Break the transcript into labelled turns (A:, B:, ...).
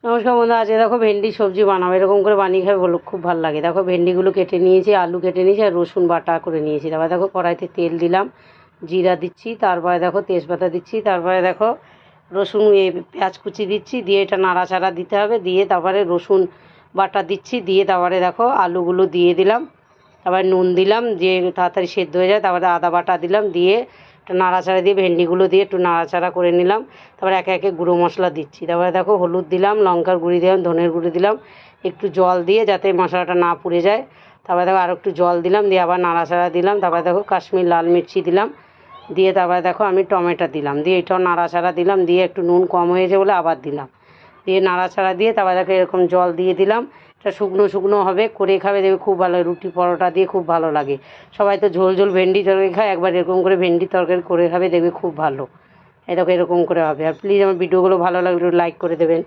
A: নমস্কার বন্ধু, আজকে দেখো ভেন্ডি সবজি বানাবো। এরকম করে বানিয়ে খাবে বলো, খুব ভালো লাগে। দেখো ভেন্ডিগুলো কেটে নিয়েছি, আলু কেটে নিয়েছি আর রসুন বাটা করে নিয়েছি। তারপরে দেখো কড়াইতে তেল দিলাম, জিরা দিচ্ছি, তারপরে দেখো তেজপাতা দিচ্ছি, তারপরে দেখো রসুন পেঁয়াজ কুচি দিচ্ছি, দিয়ে এটা নাড়াচাড়া দিতে হবে। দিয়ে তারপরে রসুন বাটা দিচ্ছি, দিয়ে তারপরে দেখো আলুগুলো দিয়ে দিলাম, তারপরে নুন দিলাম, দিয়ে তাড়াতাড়ি সেদ্ধ হয়ে যায়। তারপরে আদা বাটা দিলাম, দিয়ে একটু নাড়াচাড়া দিয়ে ভেন্ডিগুলো দিয়ে একটু নাড়াচাড়া করে নিলাম। তারপরে একে একে গুঁড়ো মশলা দিচ্ছি। তারপরে দেখো হলুদ দিলাম, লঙ্কার গুঁড়ি দিলাম, ধনের গুঁড়ি দিলাম, একটু জল দিয়ে যাতে মশলাটা না পুড়ে যায়। তারপরে দেখো আরও একটু জল দিলাম, দিয়ে আবার নাড়াচাড়া দিলাম। তারপরে দেখো কাশ্মীর লাল মির্চি দিলাম, দিয়ে তারপরে দেখো আমি টমেটো দিলাম, দিয়ে এটাও নাড়াচাড়া দিলাম, দিয়ে একটু নুন কম হয়েছে বলে আবার দিলাম, দিয়ে নাড়াচাড়া দিয়ে তারপরে দেখো এরকম জল দিয়ে দিলাম। এটা শুকনো শুকনো হবে, করে খাবে দেখবে খুব ভালো, রুটি পরোটা দিয়ে খুব ভালো লাগে। সবাই তো ঝোল ঝোল ভেন্ডি তরকারি খায়, একবার এরকম করে ভেন্ডি তরকারি করে খাবে দেখবে খুব ভালো। এই দেখো এরকম করে হবে। আর প্লিজ আমার ভিডিওগুলো ভালো লাগলে লাইক করে দেবেন।